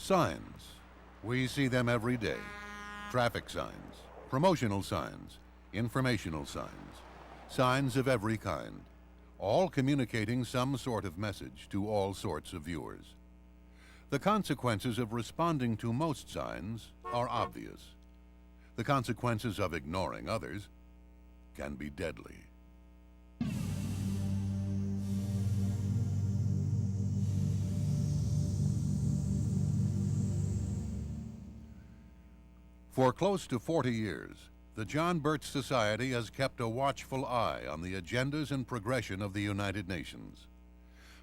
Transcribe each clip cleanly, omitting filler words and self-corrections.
Signs. We see them every day. Traffic signs, promotional signs, informational signs, signs of every kind, all communicating some sort of message to all sorts of viewers. The consequences of responding to most signs are obvious. The consequences of ignoring others can be deadly. For close to 40 years, the John Birch Society has kept a watchful eye on the agendas and progression of the United Nations.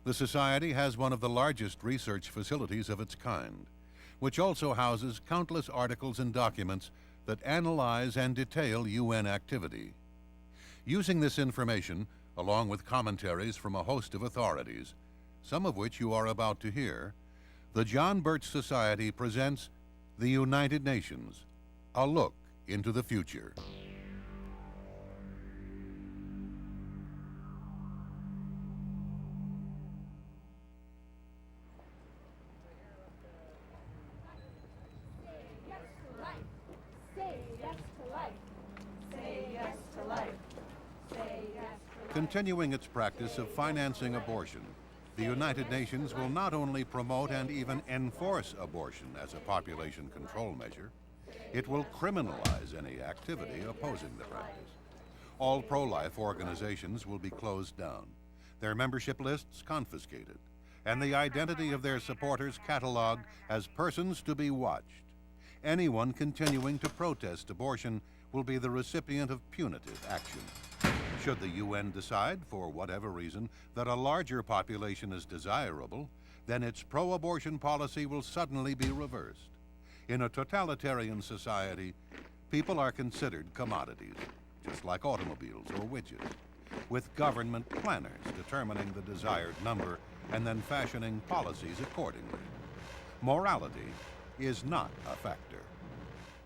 The Society has one of the largest research facilities of its kind, which also houses countless articles and documents that analyze and detail UN activity. Using this information, along with commentaries from a host of authorities, some of which you are about to hear, the John Birch Society presents the United Nations, a look into the future. Continuing its practice of financing abortion, the United Nations will not only promote and even enforce abortion as a population control measure, it will criminalize any activity opposing the practice. All pro-life organizations will be closed down, their membership lists confiscated, and the identity of their supporters cataloged as persons to be watched. Anyone continuing to protest abortion will be the recipient of punitive action. Should the UN decide, for whatever reason, that a larger population is desirable, then its pro-abortion policy will suddenly be reversed. In a totalitarian society, people are considered commodities, just like automobiles or widgets, with government planners determining the desired number and then fashioning policies accordingly. Morality is not a factor.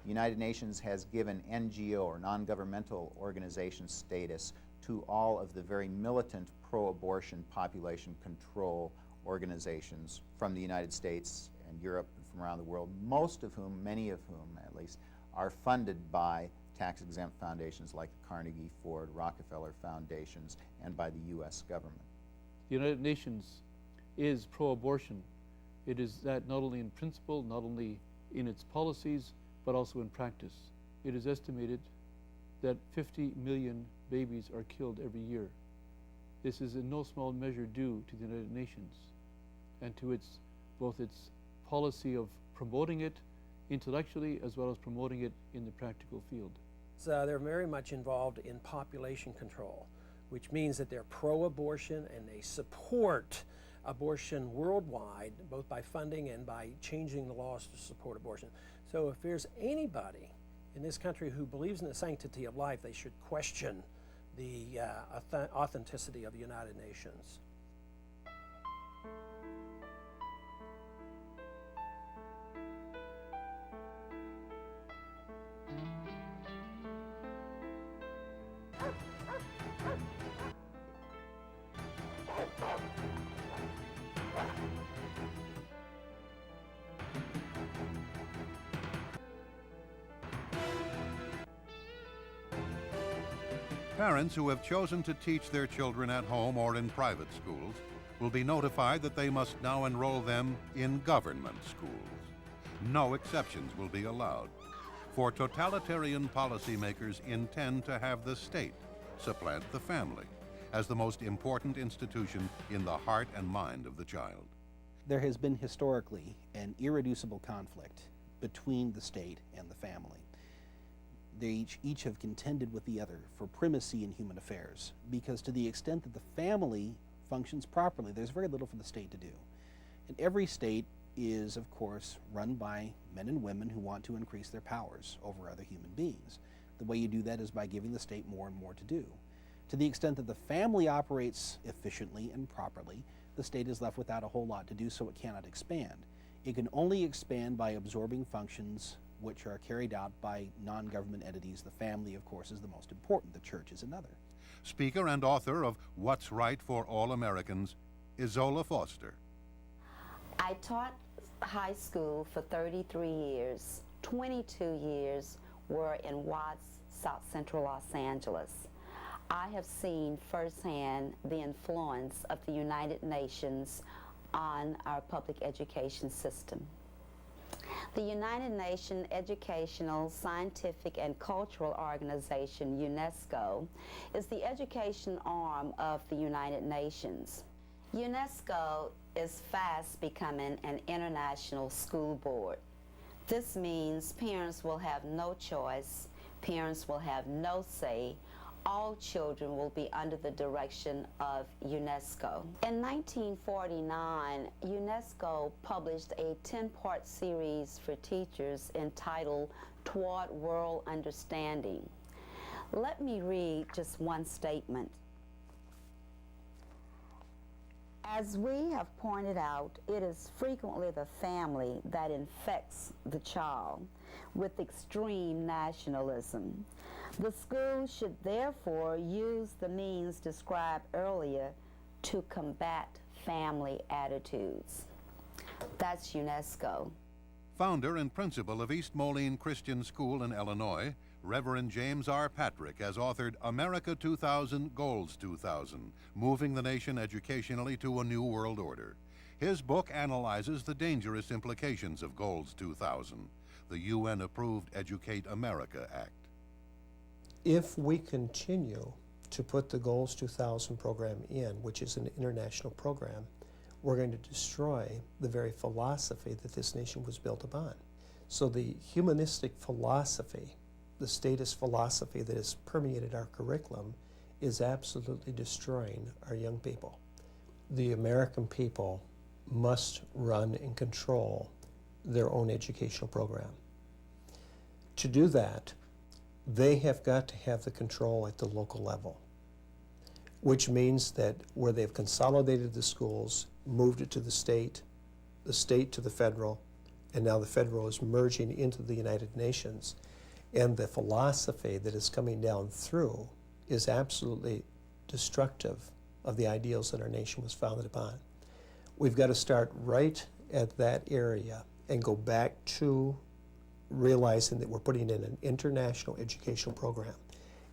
The United Nations has given NGO or non-governmental organization status to all of the very militant pro-abortion population control organizations from the United States and Europe and from around the world, most of whom, many of whom at least, are funded by tax-exempt foundations like the Carnegie, Ford, Rockefeller foundations and by the U.S. government. The United Nations is pro-abortion. It is that not only in principle, not only in its policies, but also in practice. It is estimated that 50 million babies are killed every year. This is in no small measure due to the United Nations and to both its policy of promoting it intellectually as well as promoting it in the practical field. So they're very much involved in population control, which means that they're pro-abortion and they support abortion worldwide, both by funding and by changing the laws to support abortion. So if there's anybody in this country who believes in the sanctity of life, they should question the authenticity of the United Nations. Parents who have chosen to teach their children at home or in private schools will be notified that they must now enroll them in government schools. No exceptions will be allowed, for totalitarian policymakers intend to have the state supplant the family as the most important institution in the heart and mind of the child. There has been historically an irreducible conflict between the state and the family. They each have contended with the other for primacy in human affairs, because to the extent that the family functions properly, there's very little for the state to do. And every state is, of course, run by men and women who want to increase their powers over other human beings. The way you do that is by giving the state more and more to do. To the extent that the family operates efficiently and properly, the state is left without a whole lot to do, so it cannot expand. It can only expand by absorbing functions which are carried out by non-government entities. The family, of course, is the most important. The church is another. Speaker and author of What's Right for All Americans, Izola Foster. I taught high school for 33 years. 22 years were in Watts, South Central Los Angeles. I have seen firsthand the influence of the United Nations on our public education system. The United Nations Educational, Scientific, and Cultural Organization, UNESCO, is the education arm of the United Nations. UNESCO is fast becoming an international school board. This means parents will have no choice, parents will have no say. All children will be under the direction of UNESCO. In 1949, UNESCO published a 10-part series for teachers entitled Toward World Understanding. Let me read just one statement. As we have pointed out, it is frequently the family that infects the child with extreme nationalism. The school should therefore use the means described earlier to combat family attitudes. That's UNESCO. Founder and principal of East Moline Christian School in Illinois, Reverend James R. Patrick has authored America 2000, Goals 2000, Moving the Nation Educationally to a New World Order. His book analyzes the dangerous implications of Goals 2000, the UN-approved Educate America Act. If we continue to put the Goals 2000 program in, which is an international program, we're going to destroy the very philosophy that this nation was built upon. So the humanistic philosophy, the statist philosophy that has permeated our curriculum, is absolutely destroying our young people. The American people must run and control their own educational program. To do that, they have got to have the control at the local level, which means that where they've consolidated the schools, moved it to the state to the federal, and now the federal is merging into the United Nations. And the philosophy that is coming down through is absolutely destructive of the ideals that our nation was founded upon. We've got to start right at that area and go back to realizing that we're putting in an international educational program.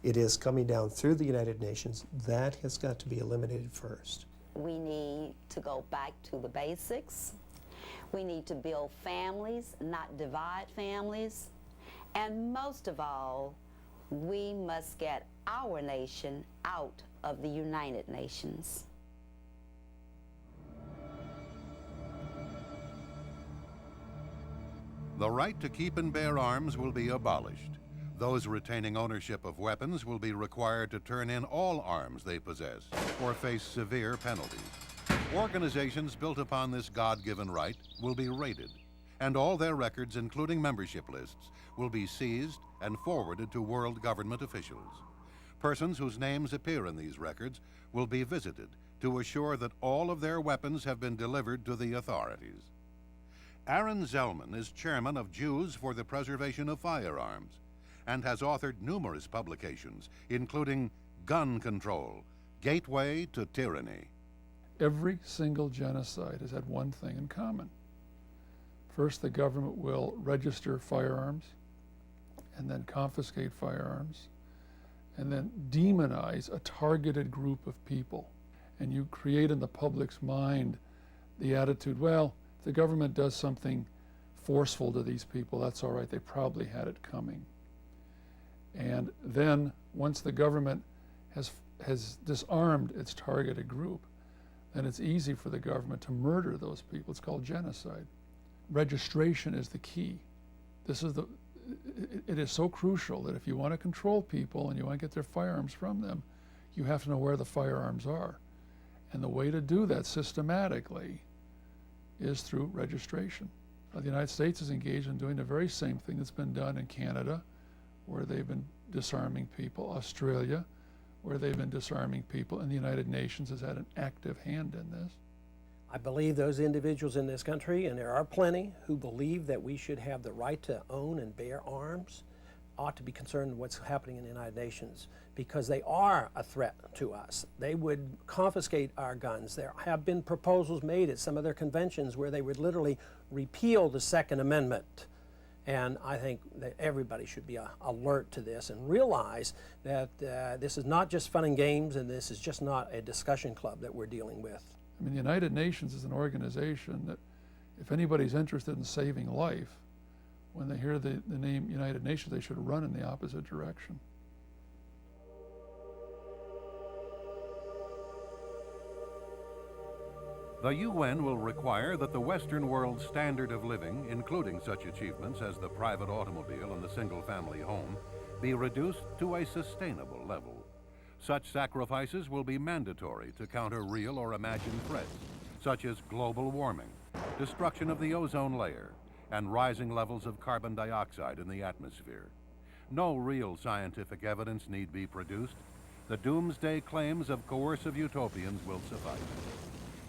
It is coming down through the United Nations. That has got to be eliminated first. We need to go back to the basics. We need to build families, not divide families. And most of all, we must get our nation out of the United Nations. The right to keep and bear arms will be abolished. Those retaining ownership of weapons will be required to turn in all arms they possess or face severe penalties. Organizations built upon this God-given right will be raided, and all their records, including membership lists, will be seized and forwarded to world government officials. Persons whose names appear in these records will be visited to assure that all of their weapons have been delivered to the authorities. Aaron Zellman is chairman of Jews for the Preservation of Firearms and has authored numerous publications, including Gun Control, Gateway to Tyranny. Every single genocide has had one thing in common. First, the government will register firearms, and then confiscate firearms, and then demonize a targeted group of people. And you create in the public's mind the attitude, well, if the government does something forceful to these people, that's all right, they probably had it coming. And then once the government has disarmed its targeted group, then it's easy for the government to murder those people. It's called genocide. Registration is the key. It is so crucial that if you want to control people and you want to get their firearms from them, you have to know where the firearms are. And the way to do that systematically is through registration. The United States is engaged in doing the very same thing that's been done in Canada, where they've been disarming people, Australia, where they've been disarming people, and the United Nations has had an active hand in this. I believe those individuals in this country, and there are plenty, who believe that we should have the right to own and bear arms, ought to be concerned with what's happening in the United Nations, because they are a threat to us. They would confiscate our guns. There have been proposals made at some of their conventions where they would literally repeal the Second Amendment. And I think that everybody should be alert to this and realize that this is not just fun and games, and this is just not a discussion club that we're dealing with. I mean, the United Nations is an organization that if anybody's interested in saving life, when they hear the name United Nations, they should run in the opposite direction. The UN will require that the Western world's standard of living, including such achievements as the private automobile and the single-family home, be reduced to a sustainable level. Such sacrifices will be mandatory to counter real or imagined threats, such as global warming, destruction of the ozone layer, and rising levels of carbon dioxide in the atmosphere. No real scientific evidence need be produced. The doomsday claims of coercive utopians will suffice.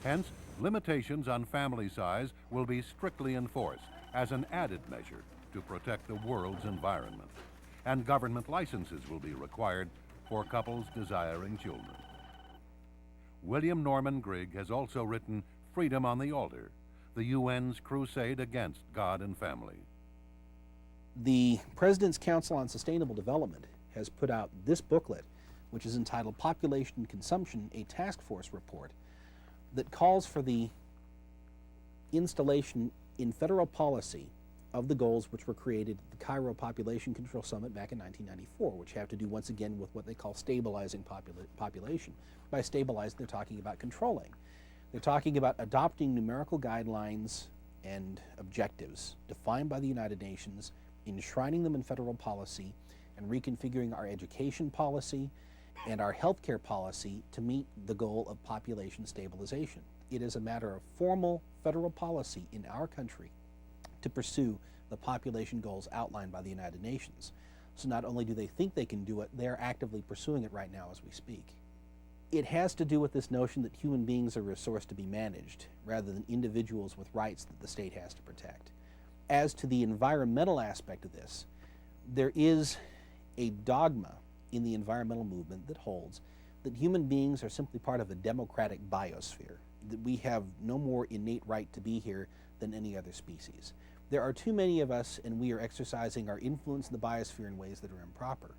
Hence, limitations on family size will be strictly enforced as an added measure to protect the world's environment. And government licenses will be required for couples desiring children. William Norman Grigg has also written Freedom on the Altar, the UN's crusade against God and family. The President's Council on Sustainable Development has put out this booklet, which is entitled Population and Consumption, a Task Force Report, that calls for the installation in federal policy of the goals which were created at the Cairo Population Control Summit back in 1994, which have to do once again with what they call stabilizing population. By stabilizing, they're talking about controlling. They're talking about adopting numerical guidelines and objectives defined by the United Nations, enshrining them in federal policy, and reconfiguring our education policy and our healthcare policy to meet the goal of population stabilization. It is a matter of formal federal policy in our country to pursue the population goals outlined by the United Nations. So not only do they think they can do it, they're actively pursuing it right now as we speak. It has to do with this notion that human beings are a resource to be managed rather than individuals with rights that the state has to protect. As to the environmental aspect of this, there is a dogma in the environmental movement that holds that human beings are simply part of a democratic biosphere, that we have no more innate right to be here than any other species. There are too many of us, and we are exercising our influence in the biosphere in ways that are improper.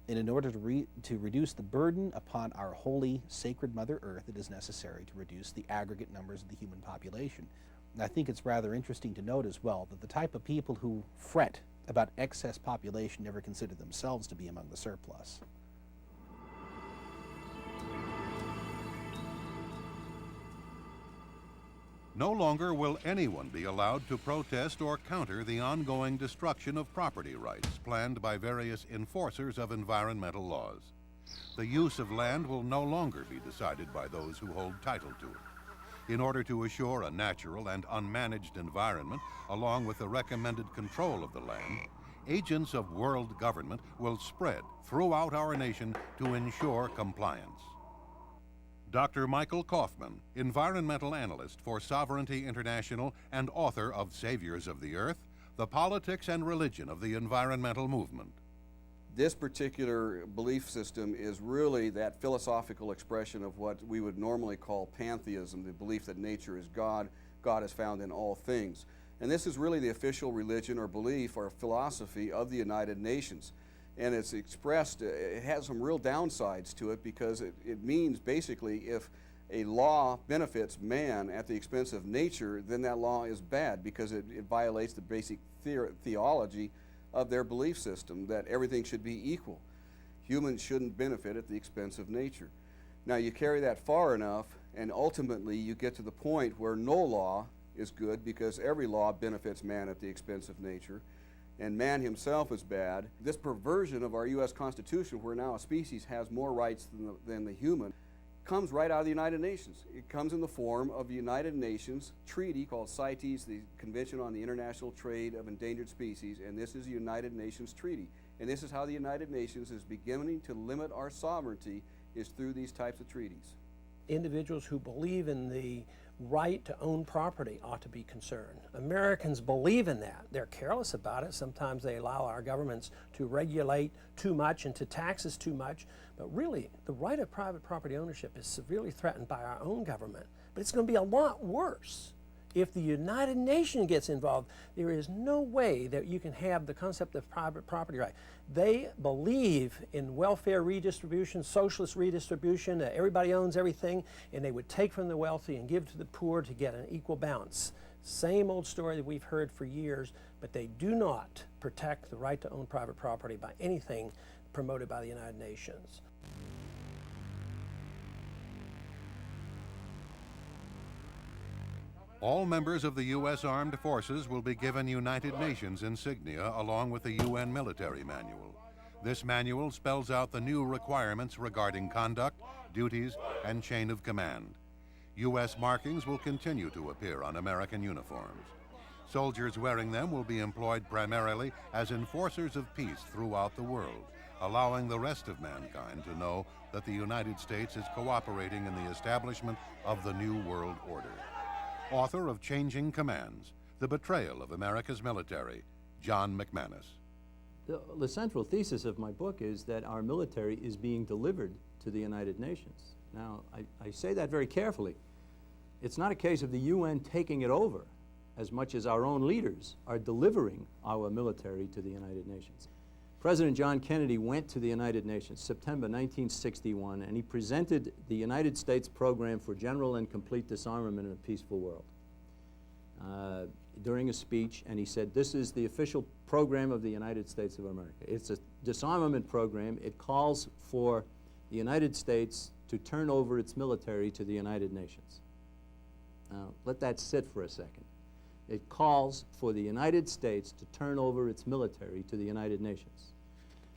And in order to reduce the burden upon our holy, sacred Mother Earth, it is necessary to reduce the aggregate numbers of the human population. And I think it's rather interesting to note as well that the type of people who fret about excess population never consider themselves to be among the surplus. No longer will anyone be allowed to protest or counter the ongoing destruction of property rights planned by various enforcers of environmental laws. The use of land will no longer be decided by those who hold title to it. In order to assure a natural and unmanaged environment, along with the recommended control of the land, agents of world government will spread throughout our nation to ensure compliance. Dr. Michael Kaufman, environmental analyst for Sovereignty International and author of Saviors of the Earth, The Politics and Religion of the Environmental Movement. This particular belief system is really that philosophical expression of what we would normally call pantheism, the belief that nature is God, God is found in all things. And this is really the official religion or belief or philosophy of the United Nations. And it's expressed, it has some real downsides to it because it means basically if a law benefits man at the expense of nature, then that law is bad because it violates the basic theology of their belief system that everything should be equal. Humans shouldn't benefit at the expense of nature. Now you carry that far enough and ultimately you get to the point where no law is good because every law benefits man at the expense of nature. And man himself is bad. This perversion of our U.S. Constitution, where now a species has more rights than the human, comes right out of the United Nations. It comes in the form of the United Nations treaty called CITES, the Convention on the International Trade of Endangered Species, and this is a United Nations treaty. And this is how the United Nations is beginning to limit our sovereignty, is through these types of treaties. Individuals who believe in the right to own property ought to be concerned. Americans believe in that. They're careless about it. Sometimes they allow our governments to regulate too much and to tax us too much. But really, the right of private property ownership is severely threatened by our own government. But it's going to be a lot worse if the United Nations gets involved. There is no way that you can have the concept of private property right. They believe in welfare redistribution, socialist redistribution, that everybody owns everything, and they would take from the wealthy and give to the poor to get an equal balance. Same old story that we've heard for years, but they do not protect the right to own private property by anything promoted by the United Nations. All members of the U.S. Armed Forces will be given United Nations insignia along with the UN Military Manual. This manual spells out the new requirements regarding conduct, duties, and chain of command. U.S. markings will continue to appear on American uniforms. Soldiers wearing them will be employed primarily as enforcers of peace throughout the world, allowing the rest of mankind to know that the United States is cooperating in the establishment of the New World Order. Author of Changing Commands, The Betrayal of America's Military, John McManus. The central thesis of my book is that our military is being delivered to the United Nations. Now, I say that very carefully. It's not a case of the UN taking it over as much as our own leaders are delivering our military to the United Nations. President John Kennedy went to the United Nations September 1961, and he presented the United States program for general and complete disarmament in a peaceful world during a speech, and he said, this is the official program of the United States of America. It's a disarmament program. It calls for the United States to turn over its military to the United Nations. Now, let that sit for a second. It calls for the United States to turn over its military to the United Nations.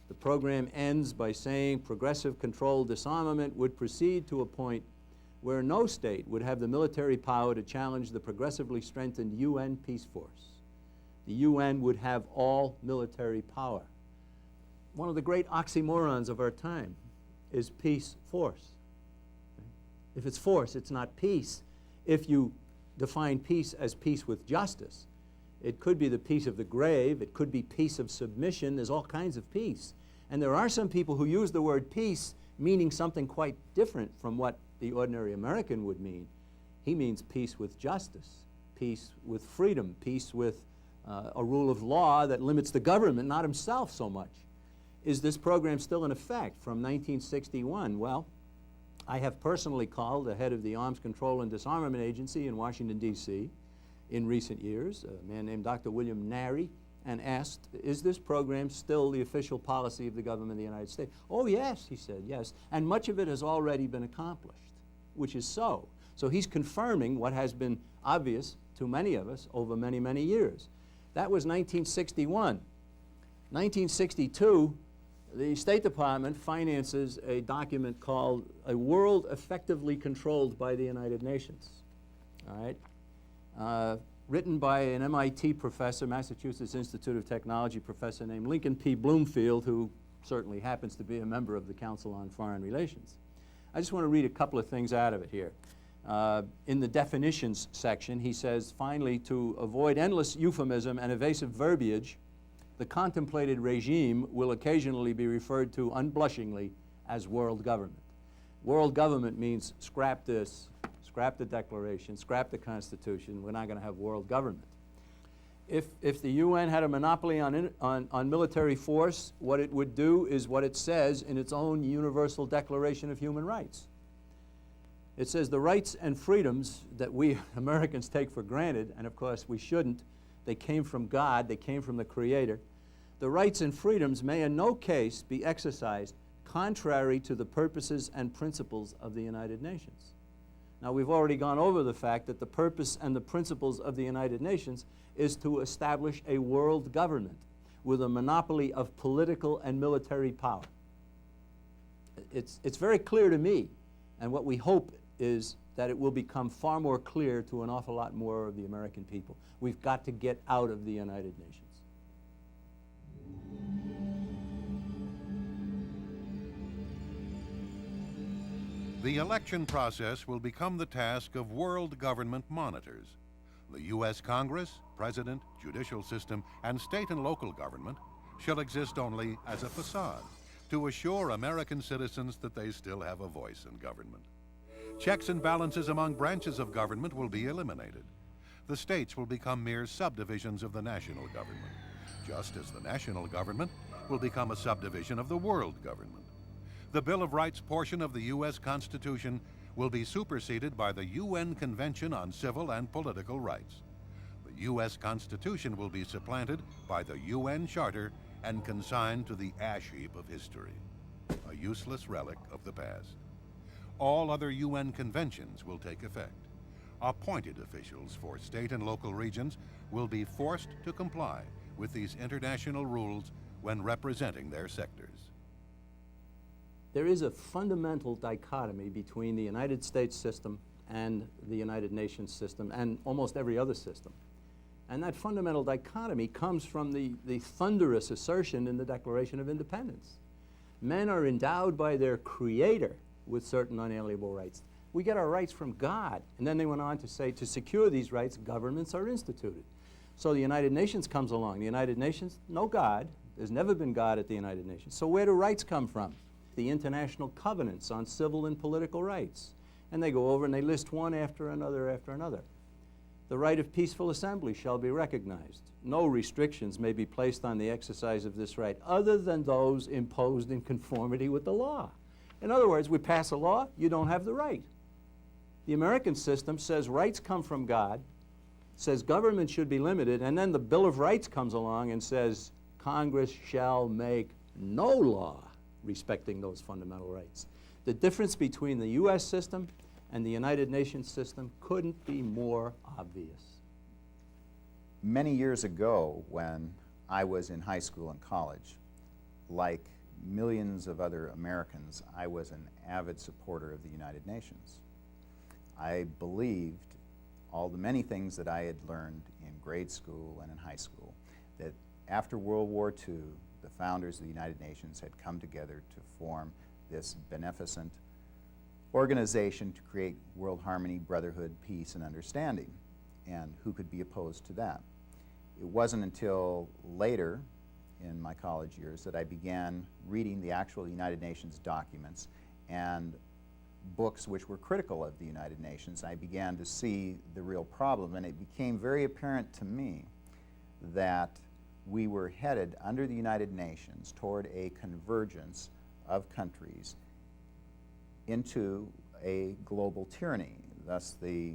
The program ends by saying progressive controlled disarmament would proceed to a point where no state would have the military power to challenge the progressively strengthened UN peace force. The UN would have all military power. One of the great oxymorons of our time is peace force. If it's force, it's not peace. If you define peace as peace with justice, it could be the peace of the grave, it could be peace of submission, there's all kinds of peace. And there are some people who use the word peace meaning something quite different from what the ordinary American would mean. He means peace with justice, peace with freedom, peace with a rule of law that limits the government, not himself so much. Is this program still in effect from 1961? Well, I have personally called the head of the Arms Control and Disarmament Agency in Washington, D.C. in recent years, a man named Dr. William Nary, and asked, is this program still the official policy of the government of the United States? Oh, yes, he said, yes. And much of it has already been accomplished, which is so. So he's confirming what has been obvious to many of us over many, many years. That was 1961. 1962, the State Department finances a document called A World Effectively Controlled by the United Nations, all right? Written by an MIT professor, Massachusetts Institute of Technology professor named Lincoln P. Bloomfield, who certainly happens to be a member of the Council on Foreign Relations. I just want to read a couple of things out of it here. In the definitions section, he says, finally, to avoid endless euphemism and evasive verbiage, the contemplated regime will occasionally be referred to unblushingly as world government. World government means scrap this, scrap the Declaration, scrap the Constitution. We're not going to have world government. If the UN had a monopoly on military force, what it would do is what it says in its own Universal Declaration of Human Rights. It says the rights and freedoms that we Americans take for granted, and of course we shouldn't, they came from God, they came from the Creator. The rights and freedoms may in no case be exercised contrary to the purposes and principles of the United Nations. Now, we've already gone over the fact that the purpose and the principles of the United Nations is to establish a world government with a monopoly of political and military power. It's very clear to me, and what we hope is that it will become far more clear to an awful lot more of the American people. We've got to get out of the United Nations. The election process will become the task of world government monitors. The U.S. Congress, President, judicial system, and state and local government shall exist only as a facade to assure American citizens that they still have a voice in government. Checks and balances among branches of government will be eliminated. The states will become mere subdivisions of the national government, just as the national government will become a subdivision of the world government. The Bill of Rights portion of the U.S. Constitution will be superseded by the UN Convention on Civil and Political Rights. The U.S. Constitution will be supplanted by the UN Charter and consigned to the ash heap of history, a useless relic of the past. All other UN conventions will take effect. Appointed officials for state and local regions will be forced to comply with these international rules when representing their sectors. There is a fundamental dichotomy between the United States system and the United Nations system and almost every other system. And that fundamental dichotomy comes from the thunderous assertion in the Declaration of Independence. Men are endowed by their Creator with certain unalienable rights. We get our rights from God. And then they went on to say, to secure these rights, governments are instituted. So the United Nations comes along. The United Nations, no God. There's never been God at the United Nations. So where do rights come from? The international covenants on civil and political rights. And they go over and they list one after another after another. The right of peaceful assembly shall be recognized. No restrictions may be placed on the exercise of this right other than those imposed in conformity with the law. In other words, we pass a law, you don't have the right. The American system says rights come from God, says government should be limited, and then the Bill of Rights comes along and says Congress shall make no law respecting those fundamental rights. The difference between the U.S. system and the United Nations system couldn't be more obvious. Many years ago, when I was in high school and college, like millions of other Americans, I was an avid supporter of the United Nations. I believed all the many things that I had learned in grade school and in high school, that after World War II, the founders of the United Nations had come together to form this beneficent organization to create world harmony, brotherhood, peace, and understanding. And who could be opposed to that? It wasn't until later in my college years that I began reading the actual United Nations documents and books which were critical of the United Nations. I began to see the real problem, and it became very apparent to me that we were headed under the United Nations toward a convergence of countries into a global tyranny. Thus the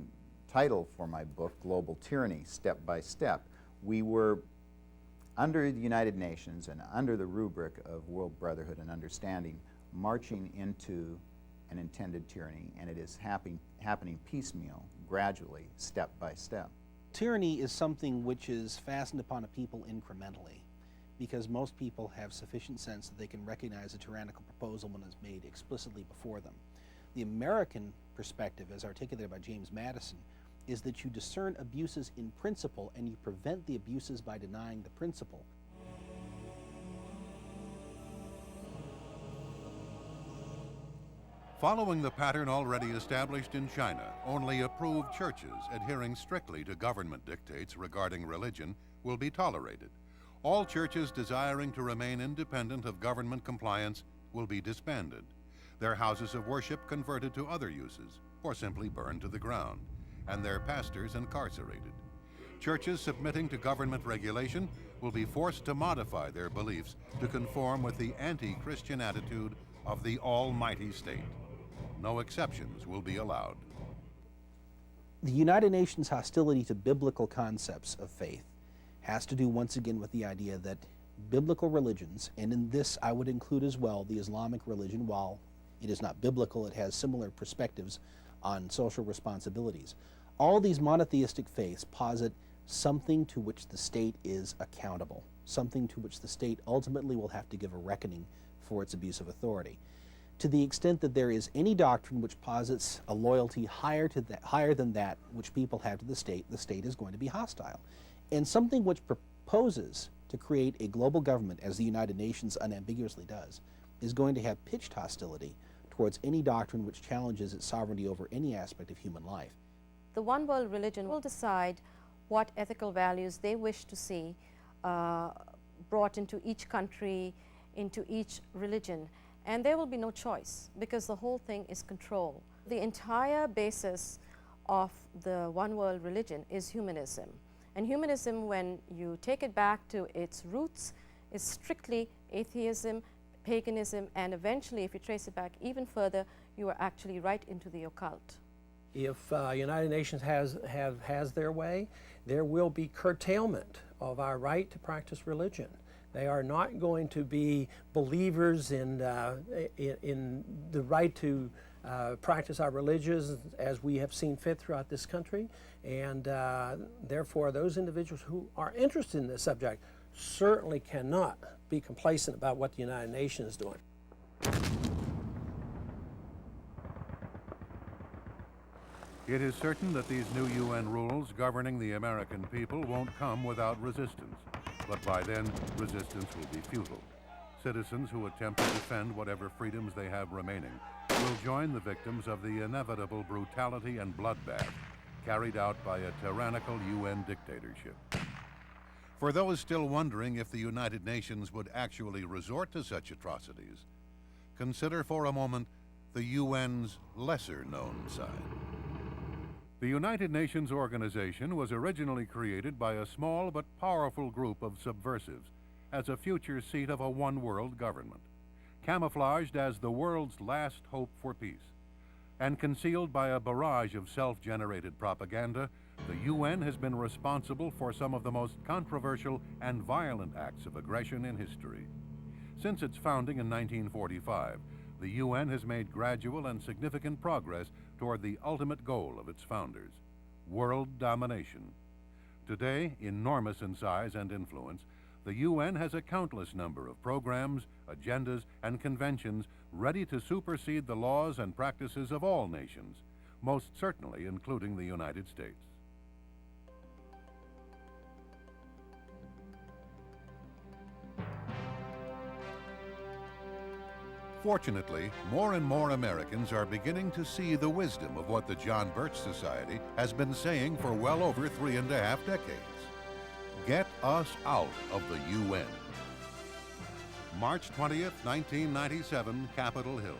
title for my book, Global Tyranny, Step by Step. We were under the United Nations and under the rubric of world brotherhood and understanding, marching into an intended tyranny, and it is happening piecemeal, gradually, step by step. Tyranny is something which is fastened upon a people incrementally, because most people have sufficient sense that they can recognize a tyrannical proposal when it's made explicitly before them. The American perspective, as articulated by James Madison, is that you discern abuses in principle and you prevent the abuses by denying the principle. Following the pattern already established in China, only approved churches adhering strictly to government dictates regarding religion will be tolerated. All churches desiring to remain independent of government compliance will be disbanded, their houses of worship converted to other uses, or simply burned to the ground, and their pastors incarcerated. Churches submitting to government regulation will be forced to modify their beliefs to conform with the anti-Christian attitude of the almighty state. No exceptions will be allowed. The United Nations hostility to biblical concepts of faith has to do once again with the idea that biblical religions, and in this I would include as well the Islamic religion, while it is not biblical, it has similar perspectives on social responsibilities. All these monotheistic faiths posit something to which the state is accountable, something to which the state ultimately will have to give a reckoning for its abuse of authority. To the extent that there is any doctrine which posits a loyalty higher than that which people have to the state is going to be hostile. And something which proposes to create a global government, as the United Nations unambiguously does, is going to have pitched hostility towards any doctrine which challenges its sovereignty over any aspect of human life. The one world religion will decide what ethical values they wish to see brought into each country, into each religion, and there will be no choice because the whole thing is control. The entire basis of the one world religion is humanism, and humanism, when you take it back to its roots, is strictly atheism, paganism, and eventually, if you trace it back even further, you are actually right into the occult. If United Nations has their way, there will be curtailment of our right to practice religion. They are not going to be believers in the right to practice our religions as we have seen fit throughout this country, and therefore those individuals who are interested in this subject certainly cannot be complacent about what the United Nations is doing. It is certain that these new UN rules governing the American people won't come without resistance, but by then resistance will be futile. Citizens who attempt to defend whatever freedoms they have remaining will join the victims of the inevitable brutality and bloodbath carried out by a tyrannical UN dictatorship. For those still wondering if the United Nations would actually resort to such atrocities, consider for a moment the UN's lesser-known side. The United Nations organization was originally created by a small but powerful group of subversives as a future seat of a one-world government, camouflaged as the world's last hope for peace. And concealed by a barrage of self-generated propaganda, the UN has been responsible for some of the most controversial and violent acts of aggression in history. Since its founding in 1945, the UN has made gradual and significant progress toward the ultimate goal of its founders, world domination. Today, enormous in size and influence, the UN has a countless number of programs, agendas, and conventions ready to supersede the laws and practices of all nations, most certainly including the United States. Fortunately, more and more Americans are beginning to see the wisdom of what the John Birch Society has been saying for well over 3.5 decades. Get us out of the UN. March 20th, 1997, Capitol Hill.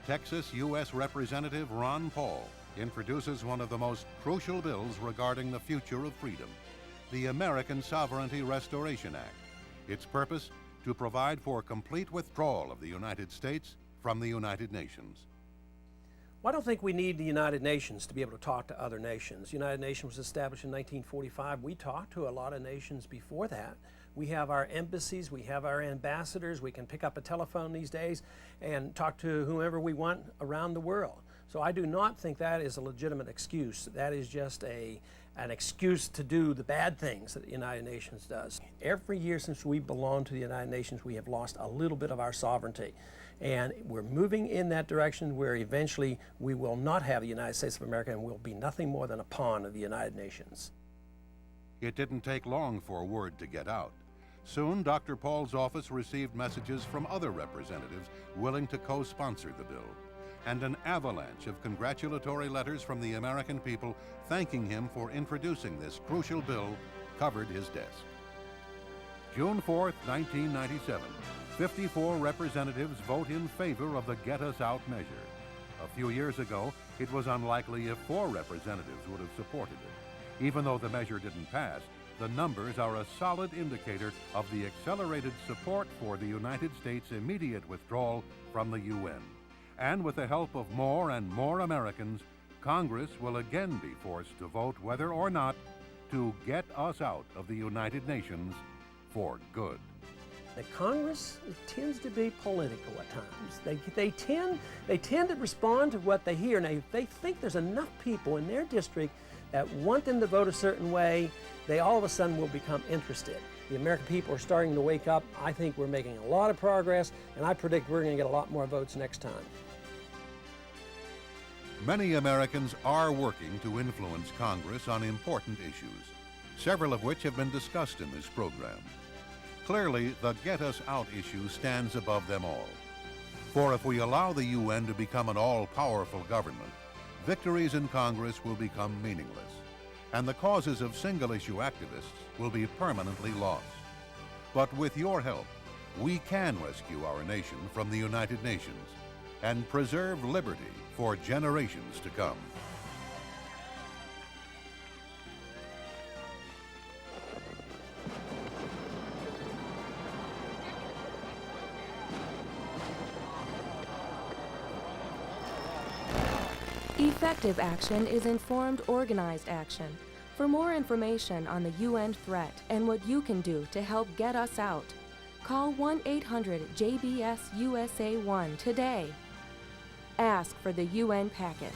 Texas U.S. Representative Ron Paul introduces one of the most crucial bills regarding the future of freedom, the American Sovereignty Restoration Act. Its purpose, to provide for complete withdrawal of the United States from the United Nations. Well, I don't think we need the United Nations to be able to talk to other nations. The United Nations was established in 1945. We talked to a lot of nations before that. We have our embassies, we have our ambassadors, we can pick up a telephone these days and talk to whoever we want around the world. So I do not think that is a legitimate excuse. That is just an excuse to do the bad things that the United Nations does. Every year since we belong to the United Nations, we have lost a little bit of our sovereignty. And we're moving in that direction where eventually we will not have the United States of America and will be nothing more than a pawn of the United Nations. It didn't take long for word to get out. Soon, Dr. Paul's office received messages from other representatives willing to co-sponsor the bill, and an avalanche of congratulatory letters from the American people thanking him for introducing this crucial bill covered his desk. June 4th, 1997, 54 representatives vote in favor of the Get Us Out measure. A few years ago, it was unlikely if 4 representatives would have supported it. Even though the measure didn't pass, the numbers are a solid indicator of the accelerated support for the United States' immediate withdrawal from the UN. And with the help of more and more Americans, Congress will again be forced to vote whether or not to get us out of the United Nations for good. The Congress tends to be political at times. They tend to respond to what they hear. Now, if they think there's enough people in their district that want them to vote a certain way, they all of a sudden will become interested. The American people are starting to wake up. I think we're making a lot of progress, and I predict we're going to get a lot more votes next time. Many Americans are working to influence Congress on important issues, several of which have been discussed in this program. Clearly, the Get Us Out issue stands above them all. For if we allow the UN to become an all-powerful government, victories in Congress will become meaningless, and the causes of single-issue activists will be permanently lost. But with your help, we can rescue our nation from the United Nations and preserve liberty for generations to come. Effective action is informed, organized action. For more information on the UN threat and what you can do to help get us out, call 1-800-JBS-USA-1 today. Ask for the UN packet.